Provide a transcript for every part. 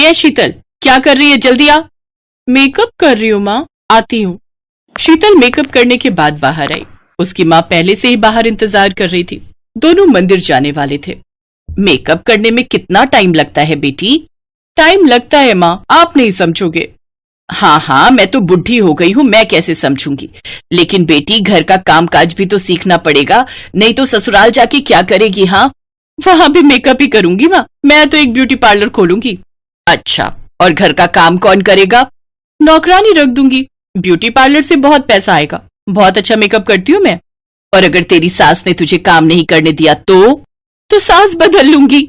है शीतल, क्या कर रही है? जल्दी आ। मेकअप कर रही हूँ माँ, आती हूँ। शीतल मेकअप करने के बाद बाहर आई। उसकी माँ पहले से ही बाहर इंतजार कर रही थी। दोनों मंदिर जाने वाले थे। मेकअप करने में कितना टाइम लगता है बेटी? टाइम लगता है माँ, आप नहीं समझोगे। हाँ हाँ, मैं तो बुढ़ी हो गई हूँ, मैं कैसे समझूंगी। लेकिन बेटी, घर का कामकाज भी तो सीखना पड़ेगा, नहीं तो ससुराल जाके क्या करेगी? हाँ, वहां भी मेकअप ही करूंगी माँ, मैं तो एक ब्यूटी पार्लर खोलूंगी। अच्छा, और घर का काम कौन करेगा? नौकरानी रख दूंगी, ब्यूटी पार्लर से बहुत पैसा आएगा। बहुत अच्छा मेकअप करती हूँ मैं। और अगर तेरी सास ने तुझे काम नहीं करने दिया तो सास बदल लूंगी।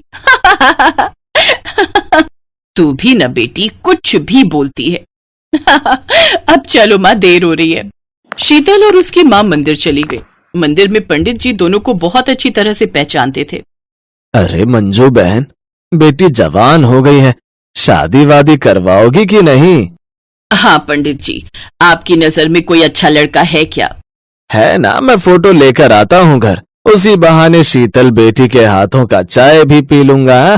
तू भी न बेटी, कुछ भी बोलती है। अब चलो माँ, देर हो रही है। शीतल और उसकी माँ मंदिर चली गई। मंदिर में पंडित जी दोनों को बहुत अच्छी तरह से पहचानते थे। अरे मंजू बहन, बेटी जवान हो गई है, शादी वादी करवाओगी कि नहीं? हाँ पंडित जी, आपकी नजर में कोई अच्छा लड़का है क्या? है ना, मैं फोटो लेकर आता हूँ घर, उसी बहाने शीतल बेटी के हाथों का चाय भी पी लूंगा।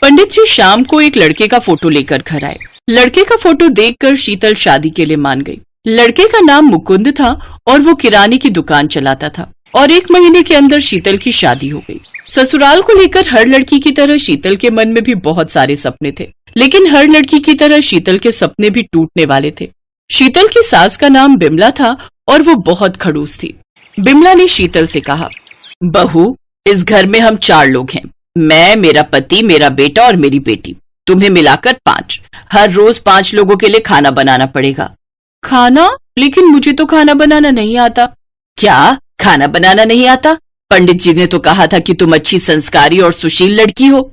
पंडित जी शाम को एक लड़के का फोटो लेकर घर आए। लड़के का फोटो देखकर शीतल शादी के लिए मान गई। लड़के का नाम मुकुंद था और वो किराने की दुकान चलाता था। और 1 महीने के अंदर शीतल की शादी हो गई। ससुराल को लेकर हर लड़की की तरह शीतल के मन में भी बहुत सारे सपने थे, लेकिन हर लड़की की तरह शीतल के सपने भी टूटने वाले थे। शीतल की सास का नाम बिमला था और वो बहुत खड़ूस थी। बिमला ने शीतल से कहा, बहू, इस घर में हम 4 लोग हैं, मैं, मेरा पति, मेरा बेटा और मेरी बेटी, तुम्हें मिलाकर 5। हर रोज 5 लोगों के लिए खाना बनाना पड़ेगा। खाना? लेकिन मुझे तो खाना बनाना नहीं आता। क्या खाना बनाना नहीं आता? पंडित जी ने तो कहा था कि तुम अच्छी संस्कारी और सुशील लड़की हो।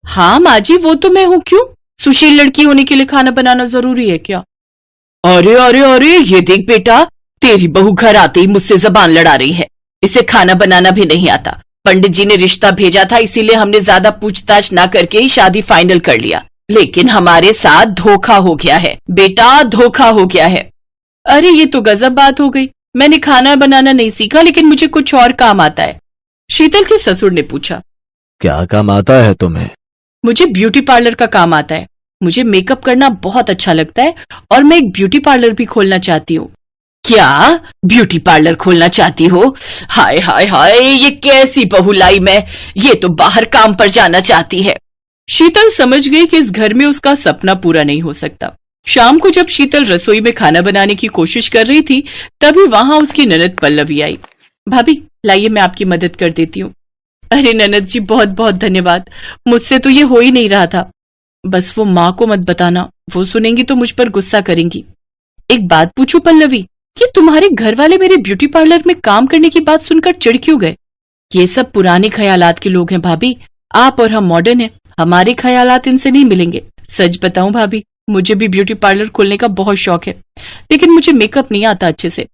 हाँ माँ जी, वो तो मैं हूँ, क्यों? सुशील लड़की होने के लिए खाना बनाना जरूरी है क्या? अरे अरे अरे, ये देख बेटा, तेरी बहू घर आते ही मुझसे जबान लड़ा रही है। इसे खाना बनाना भी नहीं आता। पंडित जी ने रिश्ता भेजा था, इसीलिए हमने ज्यादा पूछताछ ना करके ही शादी फाइनल कर लिया। लेकिन हमारे साथ धोखा हो गया है बेटा, धोखा हो गया है। अरे ये तो गजब बात हो गई। मैंने खाना बनाना नहीं सीखा, लेकिन मुझे कुछ और काम आता है। शीतल के ससुर ने पूछा, क्या काम आता है तुम्हें? मुझे ब्यूटी पार्लर का काम आता है। मुझे मेकअप करना बहुत अच्छा लगता है और मैं एक ब्यूटी पार्लर भी खोलना चाहती हूँ। क्या ब्यूटी पार्लर खोलना चाहती हो? हाय हाय हाय, ये कैसी बहू लाई मैं, ये तो बाहर काम पर जाना चाहती है। शीतल समझ गई कि इस घर में उसका सपना पूरा नहीं हो सकता। शाम को जब शीतल रसोई में खाना बनाने की कोशिश कर रही थी, तभी वहां उसकी ननद पल्लवी आई। भाभी लाइए, मैं आपकी मदद कर देती हूँ। अरे ननद जी, बहुत बहुत धन्यवाद, मुझसे तो ये हो ही नहीं रहा था। बस वो माँ को मत बताना, वो सुनेंगी तो मुझ पर गुस्सा करेंगी। एक बात पूछूं पल्लवी, ये तुम्हारे घर वाले मेरे ब्यूटी पार्लर में काम करने की बात सुनकर चिढ़ क्यों गए? ये सब पुराने ख्यालात के लोग हैं भाभी, आप और हम मॉडर्न हैं, हमारे ख्यालात इनसे नहीं मिलेंगे। सच बताऊं भाभी, मुझे भी ब्यूटी पार्लर खोलने का बहुत शौक है, लेकिन मुझे मेकअप नहीं आता अच्छे से।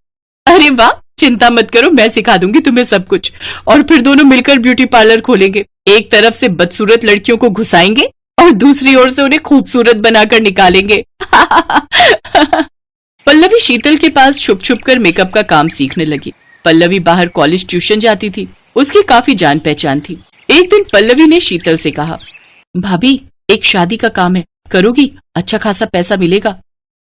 अरे वाह, चिंता मत करो, मैं सिखा दूंगी तुम्हें सब कुछ, और फिर दोनों मिलकर ब्यूटी पार्लर खोलेंगे। एक तरफ से बदसूरत लड़कियों को घुसाएंगे और दूसरी ओर से उन्हें खूबसूरत बनाकर निकालेंगे। पल्लवी शीतल के पास छुप छुप कर मेकअप का काम सीखने लगी। पल्लवी बाहर कॉलेज ट्यूशन जाती थी, उसकी काफी जान पहचान थी। एक दिन पल्लवी ने शीतल से कहा, भाभी एक शादी का काम है, करोगी? अच्छा खासा पैसा मिलेगा।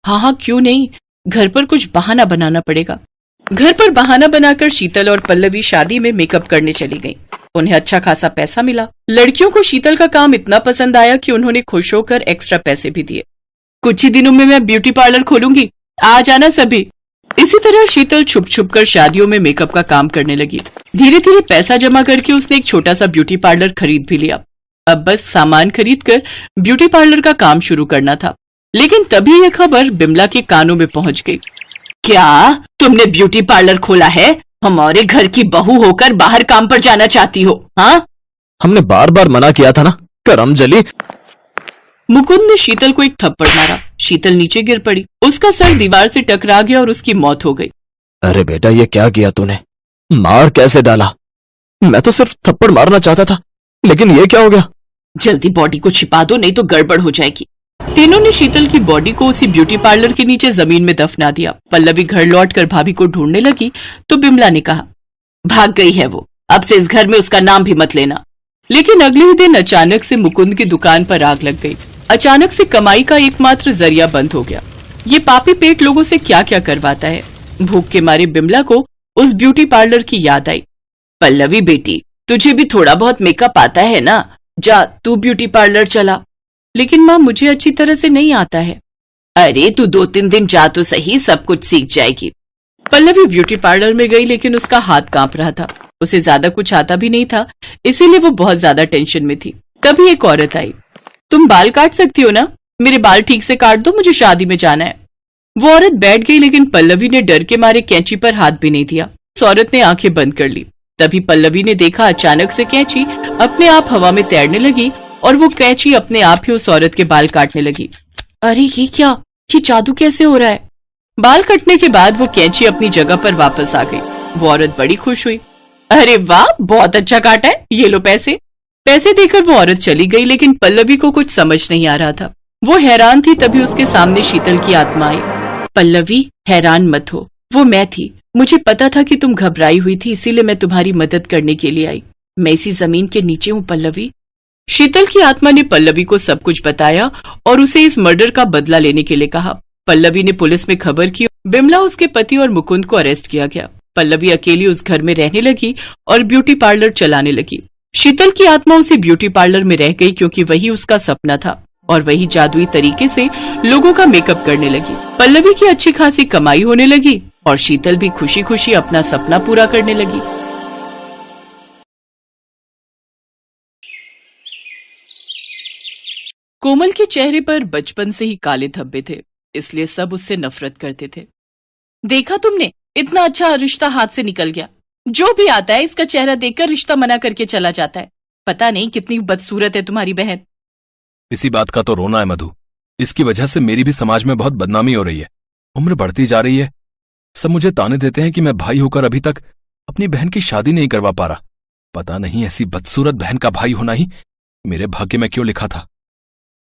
हाँ हाँ, क्यों नहीं, घर पर कुछ बहाना बनाना पड़ेगा। घर पर बहाना बनाकर शीतल और पल्लवी शादी में मेकअप करने चली गईं। उन्हें अच्छा खासा पैसा मिला। लड़कियों को शीतल का काम इतना पसंद आया कि उन्होंने खुश होकर एक्स्ट्रा पैसे भी दिए। कुछ ही दिनों में मैं ब्यूटी पार्लर खोलूंगी, आ जाना सभी। इसी तरह शीतल छुप छुप कर शादियों में मेकअप का काम करने लगी। धीरे धीरे पैसा जमा करके उसने एक छोटा सा ब्यूटी पार्लर खरीद भी लिया। अब बस सामान खरीद कर ब्यूटी पार्लर का काम शुरू करना था। लेकिन तभी यह खबर बिमला के कानों में पहुंच गई। क्या तुमने ब्यूटी पार्लर खोला है? हमारे घर की बहू होकर बाहर काम पर जाना चाहती हो? हाँ, हमने बार बार मना किया था ना, करम जली। मुकुंद ने शीतल को एक थप्पड़ मारा। शीतल नीचे गिर पड़ी, उसका सर दीवार से टकरा गया और उसकी मौत हो गई। अरे बेटा, ये क्या किया तूने? मार कैसे डाला? मैं तो सिर्फ थप्पड़ मारना चाहता था, लेकिन ये क्या हो गया? जल्दी बॉडी को छिपा दो, नहीं तो गड़बड़ हो जाएगी। तीनों ने शीतल की बॉडी को उसी ब्यूटी पार्लर के नीचे जमीन में दफना दिया। पल्लवी घर लौटकर भाभी को ढूंढने लगी तो बिमला ने कहा, भाग गई है वो, अब से इस घर में उसका नाम भी मत लेना। लेकिन अगले ही दिन अचानक से मुकुंद की दुकान पर आग लग गई। अचानक से कमाई का एकमात्र जरिया बंद हो गया। ये पापी पेट लोगों से क्या क्या करवाता है। भूख के मारे बिमला को उस ब्यूटी पार्लर की याद आई। पल्लवी बेटी, तुझे भी थोड़ा बहुत मेकअप आता है ना, जा तू ब्यूटी पार्लर चला। लेकिन माँ, मुझे अच्छी तरह से नहीं आता है। अरे तू 2-3 दिन जा तो सही, सब कुछ सीख जाएगी। पल्लवी ब्यूटी पार्लर में गई, लेकिन उसका हाथ कांप रहा था। उसे ज्यादा कुछ आता भी नहीं था, इसीलिए वो बहुत ज्यादा टेंशन में थी। तभी एक औरत आई। तुम बाल काट सकती हो ना? मेरे बाल ठीक से काट दो, मुझे शादी में जाना है। वो औरत बैठ गई, लेकिन पल्लवी ने डर के मारे कैंची पर हाथ भी नहीं दिया। उस औरत ने आंखें बंद कर ली। तभी पल्लवी ने देखा अचानक से कैंची अपने आप हवा में तैरने लगी और वो कैंची अपने आप ही उस औरत के बाल काटने लगी। अरे ये क्या, ये जादू कैसे हो रहा है? बाल कटने के बाद वो कैंची अपनी जगह पर वापस आ गई। वो औरत बड़ी खुश हुई। अरे वाह, बहुत अच्छा काटा है, ये लो पैसे। पैसे देकर वो औरत चली गई, लेकिन पल्लवी को कुछ समझ नहीं आ रहा था। वो हैरान थी। तभी उसके सामने शीतल की आत्मा आई। पल्लवी, हैरान मत हो, वो मैं थी। मुझे पता था कि तुम घबराई हुई थी, इसीलिए मैं तुम्हारी मदद करने के लिए आई। मैं इसी जमीन के नीचे हूँ पल्लवी। शीतल की आत्मा ने पल्लवी को सब कुछ बताया और उसे इस मर्डर का बदला लेने के लिए कहा। पल्लवी ने पुलिस में खबर की। बिमला, उसके पति और मुकुंद को अरेस्ट किया गया। पल्लवी अकेली उस घर में रहने लगी और ब्यूटी पार्लर चलाने लगी। शीतल की आत्मा उसी ब्यूटी पार्लर में रह गई, क्योंकि वही उसका सपना था और वही जादुई तरीके से लोगों का मेकअप करने लगी। पल्लवी की अच्छी खासी कमाई होने लगी और शीतल भी खुशी खुशी अपना सपना पूरा करने लगी। कोमल के चेहरे पर बचपन से ही काले धब्बे थे, इसलिए सब उससे नफरत करते थे। देखा तुमने, इतना अच्छा रिश्ता हाथ से निकल गया। जो भी आता है इसका चेहरा देखकर रिश्ता मना करके चला जाता है। पता नहीं कितनी बदसूरत है तुम्हारी बहन। इसी बात का तो रोना है मधु। इसकी वजह से मेरी भी समाज में बहुत बदनामी हो रही है। उम्र बढ़ती जा रही है। सब मुझे ताने देते हैं कि मैं भाई होकर अभी तक अपनी बहन की शादी नहीं करवा पा रहा। पता नहीं ऐसी बदसूरत बहन का भाई होना ही मेरे भाग्य में क्यों लिखा था।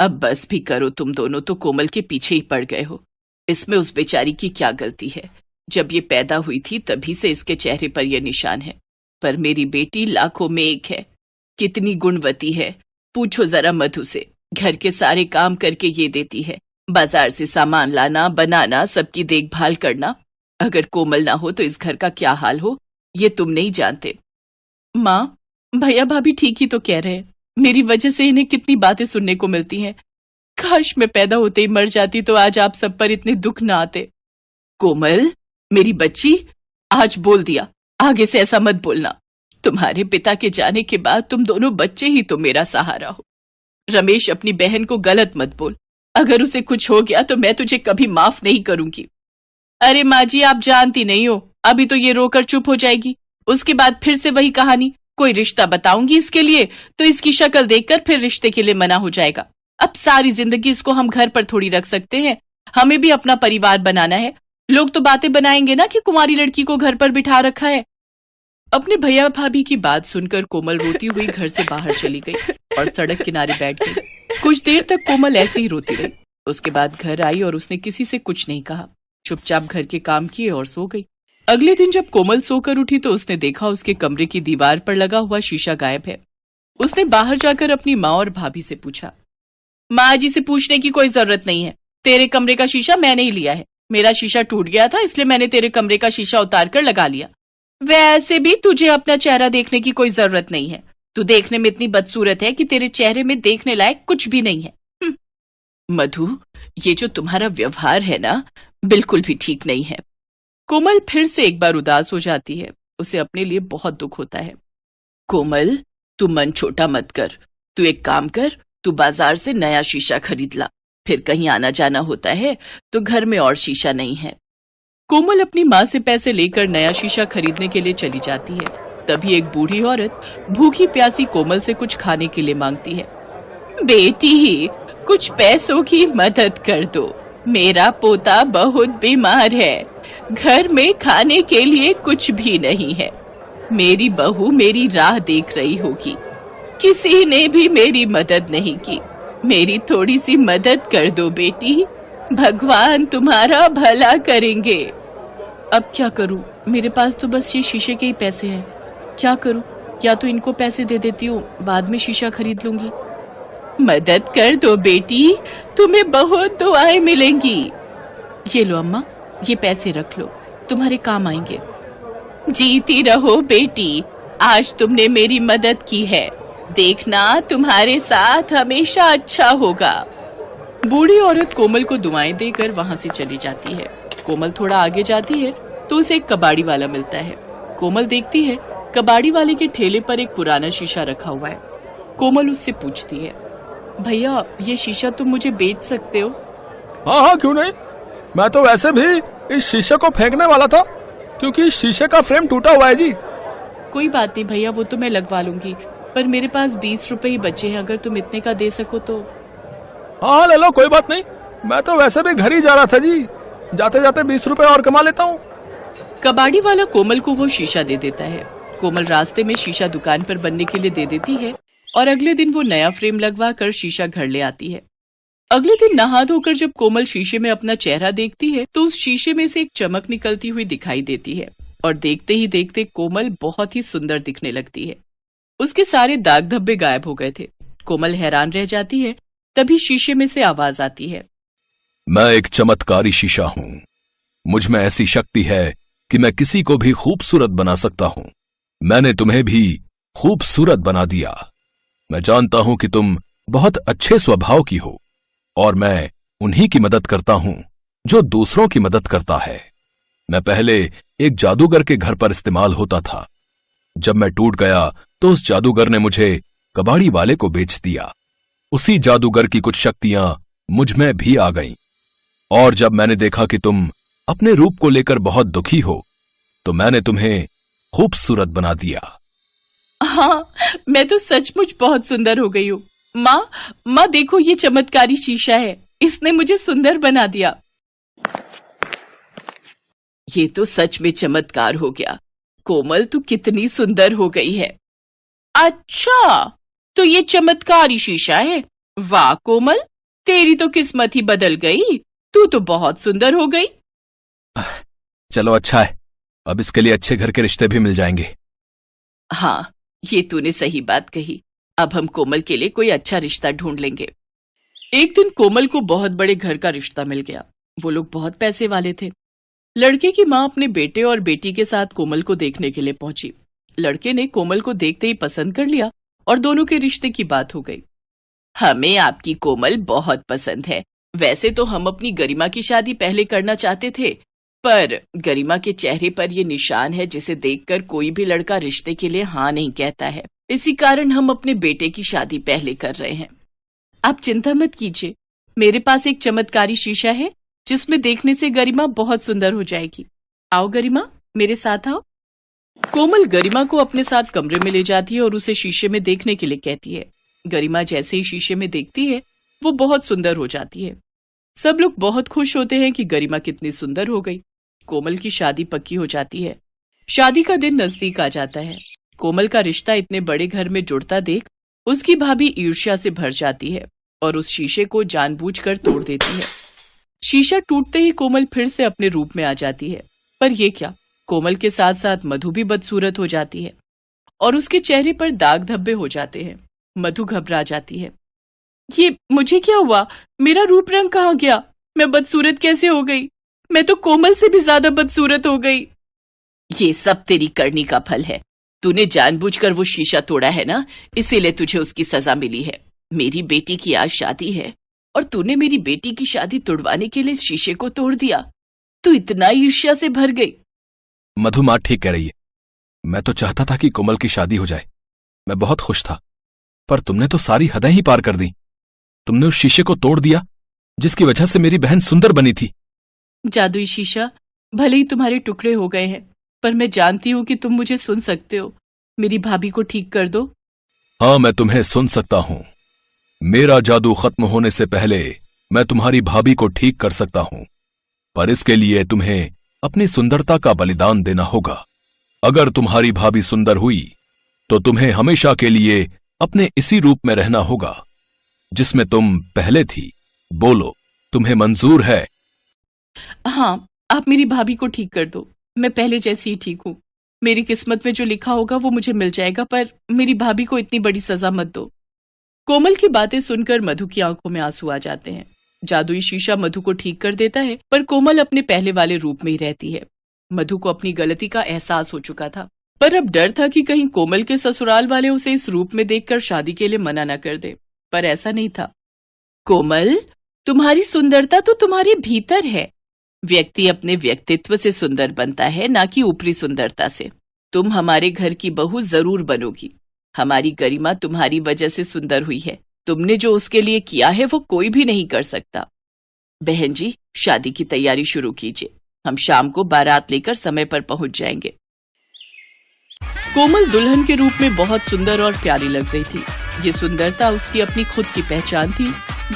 अब बस भी करो, तुम दोनों तो कोमल के पीछे ही पड़ गए हो। इसमें उस बेचारी की क्या गलती है? जब ये पैदा हुई थी तभी से इसके चेहरे पर यह निशान है। पर मेरी बेटी लाखों में एक है। कितनी गुणवती है, पूछो जरा मधु से। घर के सारे काम करके ये देती है, बाजार से सामान लाना, बनाना, सबकी देखभाल करना। अगर कोमल ना हो तो इस घर का क्या हाल हो, ये तुम नहीं जानते। माँ, भैया भाभी ठीक ही तो कह रहे हैं। मेरी वजह से इन्हें कितनी बातें सुनने को मिलती हैं। काश मैं पैदा होते ही मर जाती तो आज आप सब पर इतने दुख ना आते। कोमल, मेरी बच्ची, आज बोल दिया, आगे से ऐसा मत बोलना। तुम्हारे पिता के जाने के बाद तुम दोनों बच्चे ही तो मेरा सहारा हो। रमेश, अपनी बहन को गलत मत बोल। अगर उसे कुछ हो गया तो मैं तुझे कभी माफ नहीं करूंगी। अरे माँ जी, आप जानती नहीं हो, अभी तो ये रोकर चुप हो जाएगी, उसके बाद फिर से वही कहानी। कोई रिश्ता बताऊंगी इसके लिए तो इसकी शक्ल देखकर फिर रिश्ते के लिए मना हो जाएगा। अब सारी जिंदगी इसको हम घर पर थोड़ी रख सकते हैं, हमें भी अपना परिवार बनाना है। लोग तो बातें बनाएंगे ना कि कुमारी लड़की को घर पर बिठा रखा है। अपने भैया भाभी की बात सुनकर कोमल रोती हुई घर से बाहर चली गई और सड़क किनारे बैठ गई। कुछ देर तक कोमल ऐसे ही रोती रही। उसके बाद घर आई और उसने किसी से कुछ नहीं कहा, चुपचाप घर के काम किए और सो गई। अगले दिन जब कोमल सोकर उठी तो उसने देखा उसके कमरे की दीवार पर लगा हुआ शीशा गायब है। उसने बाहर जाकर अपनी माँ और भाभी से पूछा। माँ जी से पूछने की कोई जरूरत नहीं है, तेरे कमरे का शीशा मैंने ही लिया है। मेरा शीशा टूट गया था, इसलिए मैंने तेरे कमरे का शीशा उतार कर लगा लिया। वैसे भी तुझे अपना चेहरा देखने की कोई जरूरत नहीं है। तू देखने में इतनी बदसूरत है कि तेरे चेहरे में देखने लायक कुछ भी नहीं है। मधु, ये जो तुम्हारा व्यवहार है ना, बिल्कुल भी ठीक नहीं है। कोमल फिर से एक बार उदास हो जाती है। उसे अपने लिए बहुत दुख होता है। कोमल, तू मन छोटा मत कर। तू एक काम कर, तू बाजार से नया शीशा खरीद ला। फिर कहीं आना जाना होता है तो घर में और शीशा नहीं है। कोमल अपनी माँ से पैसे लेकर नया शीशा खरीदने के लिए चली जाती है। तभी एक बूढ़ी औरत भूखी प्यासी कोमल से कुछ खाने के लिए मांगती है। बेटी, कुछ पैसों की मदद कर दो, मेरा पोता बहुत बीमार है। घर में खाने के लिए कुछ भी नहीं है। मेरी बहू मेरी राह देख रही होगी, किसी ने भी मेरी मदद नहीं की। मेरी थोड़ी सी मदद कर दो बेटी, भगवान तुम्हारा भला करेंगे। अब क्या करूं, मेरे पास तो बस ये शीशे के ही पैसे हैं। क्या करूं, या तो इनको पैसे दे देती हूँ, बाद में शीशा खरीद लूंगी। मदद कर दो बेटी, तुम्हें बहुत दुआएं मिलेंगी। ये लो अम्मा, ये पैसे रख लो, तुम्हारे काम आएंगे। जीती रहो बेटी, आज तुमने मेरी मदद की है, देखना तुम्हारे साथ हमेशा अच्छा होगा। बूढ़ी औरत कोमल को दुआएं देकर वहां से चली जाती है। कोमल थोड़ा आगे जाती है तो उसे एक कबाड़ी वाला मिलता है। कोमल देखती है कबाड़ी वाले के ठेले पर एक पुराना शीशा रखा हुआ है। कोमल उससे पूछती है, भैया ये शीशा तुम मुझे बेच सकते हो? हाँ हाँ, क्यों नहीं। मैं तो वैसे भी इस शीशे को फेंकने वाला था, क्योंकि इस शीशे का फ्रेम टूटा हुआ है जी। कोई बात नहीं भैया, वो तो मैं लगवा लूंगी, पर मेरे पास 20 रुपए ही बचे हैं, अगर तुम इतने का दे सको तो। हाँ ले लो, कोई बात नहीं। मैं तो वैसे भी घर ही जा रहा था जी, जाते जाते 20 रुपए और कमा लेता हूँ। कबाड़ी वाला कोमल को वो शीशा दे देता है। कोमल रास्ते में शीशा दुकान पर बनने के लिए दे देती है और अगले दिन वो नया फ्रेम लगवा कर शीशा घर ले आती है। अगले दिन नहा धोकर जब कोमल शीशे में अपना चेहरा देखती है तो उस शीशे में से एक चमक निकलती हुई दिखाई देती है और देखते ही देखते कोमल बहुत ही सुंदर दिखने लगती है। उसके सारे दाग धब्बे गायब हो गए थे। कोमल हैरान रह जाती है। तभी शीशे में से आवाज आती है, मैं एक चमत्कारी शीशा हूँ। मुझ में ऐसी शक्ति है कि मैं किसी को भी खूबसूरत बना सकता हूँ। मैंने तुम्हें भी खूबसूरत बना दिया। मैं जानता हूं कि तुम बहुत अच्छे स्वभाव की हो और मैं उन्हीं की मदद करता हूं जो दूसरों की मदद करता है। मैं पहले एक जादूगर के घर पर इस्तेमाल होता था। जब मैं टूट गया तो उस जादूगर ने मुझे कबाड़ी वाले को बेच दिया। उसी जादूगर की कुछ शक्तियां मुझ में भी आ गईं। और जब मैंने देखा कि तुम अपने रूप को लेकर बहुत दुखी हो तो मैंने तुम्हें खूबसूरत बना दिया। हाँ, मैं तो सचमुच बहुत सुंदर हो गई हूँ। माँ देखो, ये चमत्कारी शीशा है, इसने मुझे सुंदर बना दिया। ये तो सच में चमत्कार हो गया। कोमल तू कितनी सुंदर हो गई है। अच्छा, तो ये चमत्कारी शीशा है। वाह कोमल, तेरी तो किस्मत ही बदल गई, तू तो बहुत सुंदर हो गई। चलो अच्छा है, अब इसके लिए अच्छे घर के रिश्ते भी मिल जाएंगे। हाँ, ये तूने सही बात कही। अब हम कोमल के लिए कोई अच्छा रिश्ता ढूंढ लेंगे। एक दिन कोमल को बहुत बड़े घर का रिश्ता मिल गया। वो लोग बहुत पैसे वाले थे। लड़के की माँ अपने बेटे और बेटी के साथ कोमल को देखने के लिए पहुंची। लड़के ने कोमल को देखते ही पसंद कर लिया और दोनों के रिश्ते की बात हो गई। हमें आपकी कोमल बहुत पसंद है। वैसे तो हम अपनी गरिमा की शादी पहले करना चाहते थे, पर गरिमा के चेहरे पर यह निशान है जिसे देखकर कोई भी लड़का रिश्ते के लिए हाँ नहीं कहता है। इसी कारण हम अपने बेटे की शादी पहले कर रहे हैं। आप चिंता मत कीजिए, मेरे पास एक चमत्कारी शीशा है जिसमें देखने से गरिमा बहुत सुंदर हो जाएगी। आओ गरिमा, मेरे साथ आओ। कोमल गरिमा को अपने साथ कमरे में ले जाती है और उसे शीशे में देखने के लिए कहती है। गरिमा जैसे ही शीशे में देखती है वो बहुत सुंदर हो जाती है। सब लोग बहुत खुश होते हैं कि गरिमा कितनी सुंदर हो गई। कोमल की शादी पक्की हो जाती है। शादी का दिन नजदीक आ जाता है। कोमल का रिश्ता इतने बड़े घर में जुड़ता देख उसकी भाभी ईर्ष्या से भर जाती है और उस शीशे को जानबूझकर तोड़ देती है। शीशा टूटते ही कोमल फिर से अपने रूप में आ जाती है। पर यह क्या, कोमल के साथ साथ मधु भी बदसूरत हो जाती है और उसके चेहरे पर दाग धब्बे हो जाते हैं। मधु घबरा जाती है। ये मुझे क्या हुआ? मेरा रूप रंग कहाँ गया? मैं बदसूरत कैसे हो गई? मैं तो कोमल से भी ज्यादा बदसूरत हो गई। ये सब तेरी करनी का फल है। तूने जानबूझकर वो शीशा तोड़ा है ना, इसीलिए तुझे उसकी सजा मिली है। मेरी बेटी की आज शादी है और तूने मेरी बेटी की शादी तोड़वाने के लिए इस शीशे को तोड़ दिया। तू इतना ईर्ष्या से भर गई। मधु माँ ठीक कह रही है। मैं तो चाहता था कि कोमल की शादी हो जाए। मैं बहुत खुश था, पर तुमने तो सारी हदें ही पार कर दी। तुमने उस शीशे को तोड़ दिया जिसकी वजह से मेरी बहन सुंदर बनी थी। जादुई शीशा, भले ही तुम्हारे टुकड़े हो गए हैं, पर मैं जानती हूँ कि तुम मुझे सुन सकते हो। मेरी भाभी को ठीक कर दो। हाँ, मैं तुम्हें सुन सकता हूँ। मेरा जादू खत्म होने से पहले मैं तुम्हारी भाभी को ठीक कर सकता हूँ, पर इसके लिए तुम्हें अपनी सुंदरता का बलिदान देना होगा। अगर तुम्हारी भाभी सुंदर हुई तो तुम्हें हमेशा के लिए अपने इसी रूप में रहना होगा जिसमें तुम पहले थी। बोलो, तुम्हें मंजूर है? हाँ, आप मेरी भाभी को ठीक कर दो। मैं पहले जैसी ही ठीक हूँ। मेरी किस्मत में जो लिखा होगा वो मुझे मिल जाएगा, पर मेरी भाभी को इतनी बड़ी सजा मत दो। कोमल की बातें सुनकर मधु की आंखों में आंसू आ जाते हैं। जादुई शीशा मधु को ठीक कर देता है, पर कोमल अपने पहले वाले रूप में ही रहती है। मधु को अपनी गलती का एहसास हो चुका था, पर अब डर था कि कहीं कोमल के ससुराल वाले उसे इस रूप में देखकर शादी के लिए मना न कर दे, पर ऐसा नहीं था। कोमल, तुम्हारी सुंदरता तो तुम्हारे भीतर है। व्यक्ति अपने व्यक्तित्व से सुंदर बनता है, ना कि ऊपरी सुंदरता से। तुम हमारे घर की बहू जरूर बनोगी। हमारी गरिमा तुम्हारी वजह से सुंदर हुई है। तुमने जो उसके लिए किया है वो कोई भी नहीं कर सकता। बहन जी, शादी की तैयारी शुरू कीजिए। हम शाम को बारात लेकर समय पर पहुंच जाएंगे। कोमल दुल्हन के रूप में बहुत सुंदर और प्यारी लग रही थी। ये सुंदरता उसकी अपनी खुद की पहचान थी,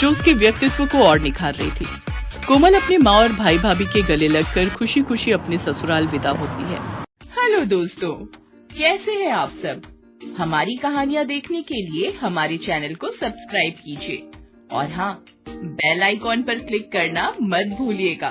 जो उसके व्यक्तित्व को और निखार रही थी। कोमल अपने माँ और भाई भाभी के गले लगकर खुशी खुशी अपने ससुराल विदा होती है। हेलो दोस्तों, कैसे हैं आप सब? हमारी कहानियाँ देखने के लिए हमारे चैनल को सब्सक्राइब कीजिए और हाँ, बेल आइकॉन पर क्लिक करना मत भूलिएगा।